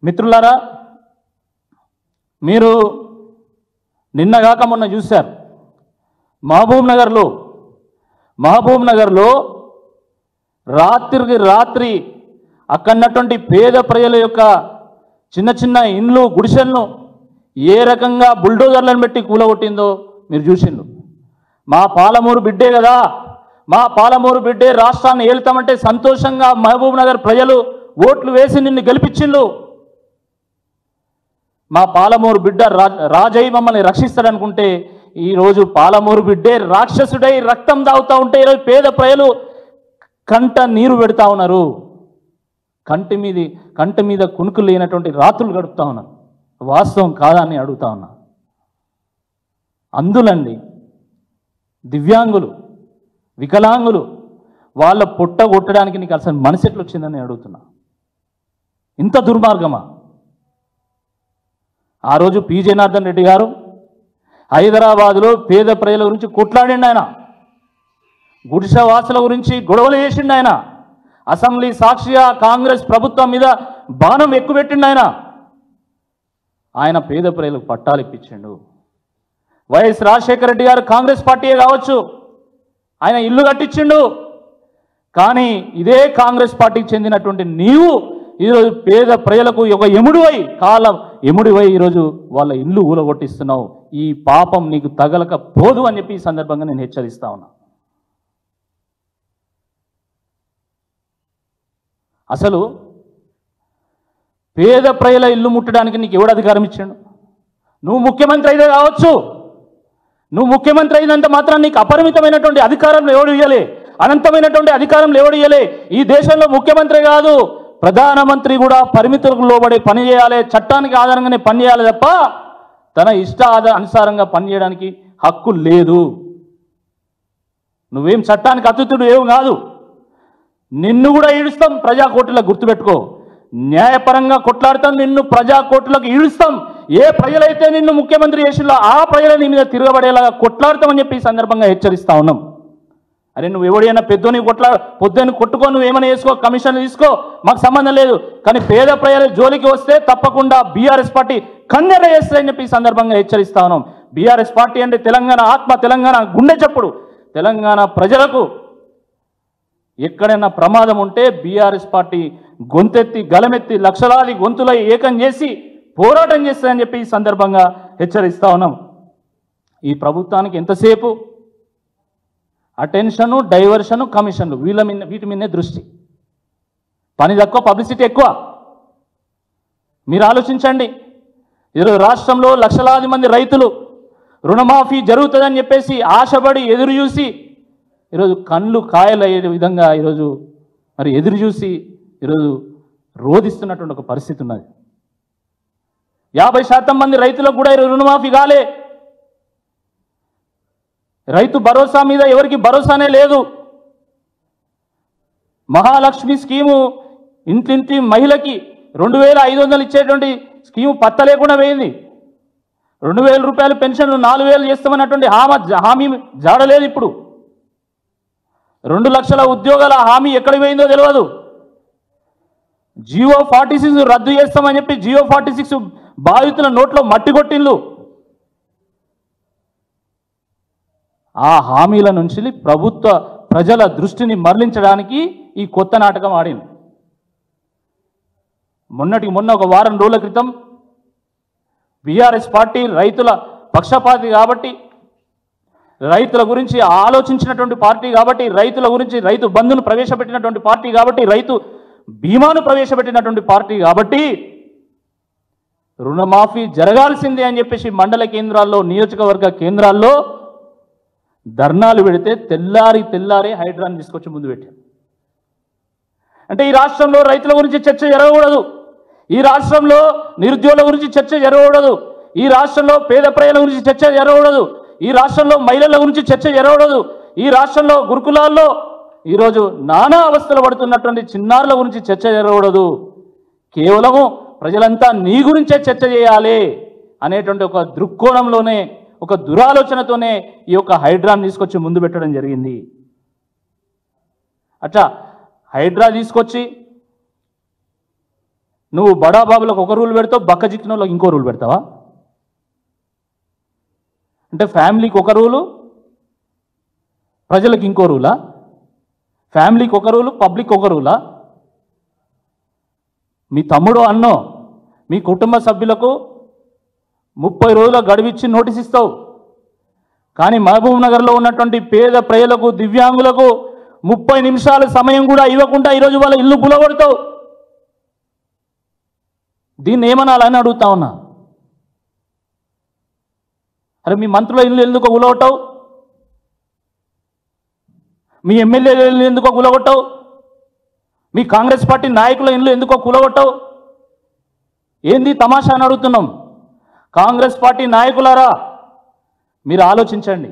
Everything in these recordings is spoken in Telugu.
మిత్రులారా, మీరు నిన్నగాక మొన్న చూశారు మహబూబ్ నగర్లో రాత్రికి రాత్రి అక్కడున్నటువంటి పేద ప్రజల యొక్క చిన్న చిన్న ఇండ్లు గుడిసెలను ఏ రకంగా బుల్డోజర్లను పెట్టి కూలగొట్టిందో మీరు చూసిండ్రు. మా పాలమూరు బిడ్డే కదా, మా పాలమూరు బిడ్డే రాష్ట్రాన్ని ఏలుతామంటే సంతోషంగా మహబూబ్ నగర్ ప్రజలు ఓట్లు వేసి నిన్ను గెలిపించిండ్రు. మా పాలమూరు బిడ్డ రాజయ్య మమ్మల్ని రక్షిస్తాడనుకుంటే ఈరోజు పాలమూరు బిడ్డే రాక్షసుడై రక్తం తాగుతూ ఉంటే ఈరోజు పేద ప్రజలు కంట నీరు పెడతా ఉన్నారు. కంటి మీద కునుకులు లేనటువంటి రాత్రులు గడుపుతా ఉన్నారు. వాస్తవం కాదా అని అడుగుతా ఉన్నా. అందులండి దివ్యాంగులు, వికలాంగులు వాళ్ళ పొట్ట కొట్టడానికి నీకు అసలు మనసు ఎట్లా వచ్చిందని అడుగుతున్నా. ఇంత దుర్మార్గమా? ఆ రోజు పి జనార్దన్ రెడ్డి గారు హైదరాబాదులో పేద ప్రజల గురించి కొట్లాడిండు. ఆయన గుడిసెవాసుల గురించి గొడవలు చేసిండు. ఆయన అసెంబ్లీ సాక్షిగా కాంగ్రెస్ ప్రభుత్వం మీద బాణం ఎక్కుపెట్టిండు. ఆయన పేద ప్రజలకు పట్టాలు ఇప్పించిండు. వైఎస్ రాజశేఖర రెడ్డి గారు కాంగ్రెస్ పార్టీయే కావచ్చు, ఆయన ఇల్లు కట్టించిండు. కానీ ఇదే కాంగ్రెస్ పార్టీకి చెందినటువంటి నీవు ఈరోజు పేద ప్రజలకు ఒక ఎముడివై ఈరోజు వాళ్ళ ఇల్లు ఊలగొట్టిస్తున్నావు. ఈ పాపం నీకు తగలకపోదు అని చెప్పి ఈ సందర్భంగా నేను హెచ్చరిస్తా ఉన్నా. అసలు పేద ప్రజల ఇల్లు ముట్టడానికి నీకు ఎవడు అధికారం ఇచ్చాడు? నువ్వు ముఖ్యమంత్రి అయితే కావచ్చు, నువ్వు ముఖ్యమంత్రి అయినంత మాత్రం నీకు అపరిమితమైనటువంటి అధికారం ఎవడు ఇవ్వలే, అనంతమైనటువంటి అధికారం ఎవడు ఇవ్వలే. ఈ దేశంలో ముఖ్యమంత్రి కాదు, ప్రధానమంత్రి కూడా పరిమితులకు లోబడి పనిచేయాలి, చట్టానికి ఆధారంగానే పనిచేయాలి తప్ప తన ఇష్ట అనుసారంగా పనిచేయడానికి హక్కు లేదు. నువ్వేం చట్టానికి అతిథుడు ఏం కాదు. నిన్ను కూడా ఈడుస్తాం ప్రజాకోర్టులకు, గుర్తుపెట్టుకో. న్యాయపరంగా కొట్లాడుతాం, నిన్ను ప్రజాకోర్టులకు ఈడుస్తాం. ఏ ప్రజలైతే నిన్ను ముఖ్యమంత్రి చేసిలో ఆ ప్రజల నీ మీద తిరగబడేలాగా కొట్లాడతామని చెప్పి ఈ సందర్భంగా హెచ్చరిస్తా ఉన్నాం. అరే నువ్వు ఎవడైనా పొద్దుని కొట్టుకో, నువ్వేమైనా వేసుకో, కమిషన్లు తీసుకో, మాకు సంబంధం లేదు. కానీ పేద ప్రజల జోలికి వస్తే తప్పకుండా బీఆర్ఎస్ పార్టీ కన్నెర చేస్తుందని చెప్పి ఈ సందర్భంగా హెచ్చరిస్తా ఉన్నాం. బీఆర్ఎస్ పార్టీ అంటే తెలంగాణ ఆత్మ, తెలంగాణ గుండె చప్పుడు. తెలంగాణ ప్రజలకు ఎక్కడైనా ప్రమాదం ఉంటే బీఆర్ఎస్ పార్టీ గొంతెత్తి గలమెత్తి లక్షలాది గొంతులై ఏకం చేసి పోరాటం చేస్తుందని చెప్పి ఈ సందర్భంగా హెచ్చరిస్తా ఉన్నాం. ఈ ప్రభుత్వానికి ఎంతసేపు అటెన్షను, డైవర్షను, కమిషన్లు వీటి మీదనే దృష్టి. పని తక్కువ, పబ్లిసిటీ ఎక్కువ. మీరు ఆలోచించండి. ఈరోజు రాష్ట్రంలో లక్షలాది మంది రైతులు రుణమాఫీ జరుగుతుందని చెప్పేసి ఆశపడి ఎదురు చూసి ఈరోజు కళ్ళు కాయలు అయ్యే విధంగా ఈరోజు మరి ఎదురు చూసి ఈరోజు రోధిస్తున్నటువంటి ఒక పరిస్థితి ఉన్నది. 50% మంది రైతులకు కూడా ఈరోజు రుణమాఫీ కాలే. రైతు భరోసా మీద ఎవరికి భరోసానే లేదు. మహాలక్ష్మి స్కీము ఇంటింటి మహిళకి 2500 ఇచ్చేటువంటి స్కీము పత్త లేకుండా పోయింది. 2000 రూపాయలు పెన్షన్లు 4000 చేస్తామన్నటువంటి హామీ జాడలేదు. ఇప్పుడు 2 లక్షల ఉద్యోగాల హామీ ఎక్కడ పోయిందో తెలియదు. జియో 46 రద్దు చేస్తామని చెప్పి జియో 46 బాధితుల నోట్లో మట్టి కొట్టిండ్లు. ఆ హామీల నుంచి ప్రభుత్వ ప్రజల దృష్టిని మరలించడానికి ఈ కొత్త నాటకం ఆడింది. మొన్న ఒక వారం రోజుల క్రితం బీఆర్ఎస్ పార్టీ రైతుల పక్షపాతి కాబట్టి, రైతుల గురించి ఆలోచించినటువంటి పార్టీ కాబట్టి, రైతుల గురించి రైతు బంధును ప్రవేశపెట్టినటువంటి పార్టీ కాబట్టి, రైతు బీమాను ప్రవేశపెట్టినటువంటి పార్టీ కాబట్టి రుణమాఫీ జరగాల్సిందే అని చెప్పేసి మండల కేంద్రాల్లో, నియోజకవర్గ కేంద్రాల్లో ధర్నాలు పెడితే తెల్లారి హైడ్రాని తీసుకొచ్చి ముందు పెట్టారు. అంటే ఈ రాష్ట్రంలో రైతుల గురించి చర్చ జరగకూడదు, ఈ రాష్ట్రంలో నిరుద్యోగుల గురించి చర్చ జరగకూడదు, ఈ రాష్ట్రంలో పేద ప్రజల గురించి చర్చ జరగకూడదు, ఈ రాష్ట్రంలో మహిళల గురించి చర్చ జరగకూడదు, ఈ రాష్ట్రంలో గురుకులాల్లో ఈరోజు నానా అవస్థలు పడుతున్నటువంటి చిన్నారుల గురించి చర్చ జరగకూడదు. కేవలము ప్రజలంతా నీ గురించే చర్చ చేయాలి అనేటువంటి ఒక దృక్కోణంలోనే, ఒక దురాలోచనతోనే ఈ యొక్క హైడ్రాని తీసుకొచ్చి ముందు పెట్టడం జరిగింది. అచ్చా హైడ్రా తీసుకొచ్చి నువ్వు బడాబాబులకు ఒక రూల్ పెడతావు, బక్క చిక్కిన వాళ్ళకి ఇంకో రూల్ పెడతావా? అంటే ఫ్యామిలీకి ఒక రూలు, ప్రజలకు ఇంకో రూలా? ఫ్యామిలీకి ఒక రూలు, పబ్లిక్ ఒక రూలా? మీ తమ్ముడు అన్నో మీ కుటుంబ సభ్యులకు 30 రోజుల గడువిచ్చి నోటీస్ ఇస్తావు, కానీ మహబూబ్ నగర్లో ఉన్నటువంటి పేద ప్రజలకు, దివ్యాంగులకు 30 నిమిషాల సమయం కూడా ఇవ్వకుండా ఈరోజు వాళ్ళ ఇల్లు కూలగొడతావు. దీన్ని ఏమనాలని అడుగుతా ఉన్నా. అరే మీ మంత్రుల ఇల్లు ఎందుకో కూలగొట్టావు? మీ ఎమ్మెల్యేల ఇల్లు ఎందుకో కూలగొట్టావు? మీ కాంగ్రెస్ పార్టీ నాయకుల ఇల్లు ఎందుకో కూలగొట్టావు? ఏంది తమాషా అని అడుగుతున్నాం. కాంగ్రెస్ పార్టీ నాయకులారా, మీరు ఆలోచించండి.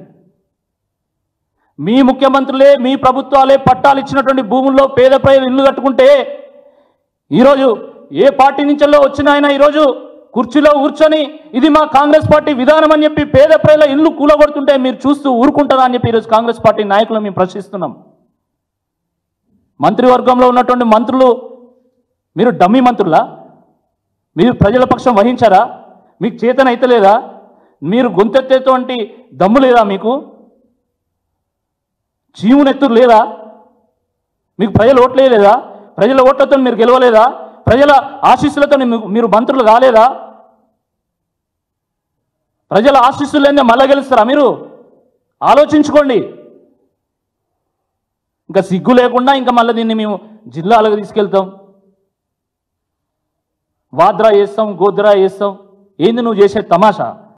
మీ ముఖ్యమంత్రులే, మీ ప్రభుత్వాలే పట్టాలు ఇచ్చినటువంటి భూముల్లో పేద ప్రజలు ఇల్లు కట్టుకుంటే ఈరోజు ఏ పార్టీ నుంచో వచ్చిన ఆయన ఈరోజు కుర్చీలో కూర్చొని ఇది మా కాంగ్రెస్ పార్టీ విధానం అని చెప్పి పేద ప్రజల ఇల్లు కూలగొడుతుంటే మీరు చూస్తూ ఊరుకుంటారా అని చెప్పి ఈరోజు కాంగ్రెస్ పార్టీ నాయకులు మేము ప్రశ్నిస్తున్నాం. మంత్రివర్గంలో ఉన్నటువంటి మంత్రులు మీరు డమ్మీ మంత్రులా? మీరు ప్రజల పక్షం వహించారా? మీకు చేతన అయితే లేదా? మీరు గొంతెత్తేటువంటి దమ్ము లేదా? మీకు జీవునెత్తురు లేదా? మీకు ప్రజలు ఓట్లేదా? ప్రజల ఓట్లతో మీరు గెలవలేదా? ప్రజల ఆశీస్సులతో మీరు మంత్రులు కాలేదా? ప్రజల ఆశీస్సులు లేని మళ్ళా గెలుస్తారా మీరు? ఆలోచించుకోండి. ఇంకా సిగ్గు లేకుండా ఇంకా మళ్ళీ దీన్ని మేము జిల్లాలకు తీసుకెళ్తాం, వాద్రా చేస్తాం, గోద్రా చేస్తాం. ఏంది నువ్వు చేసే తమాషా?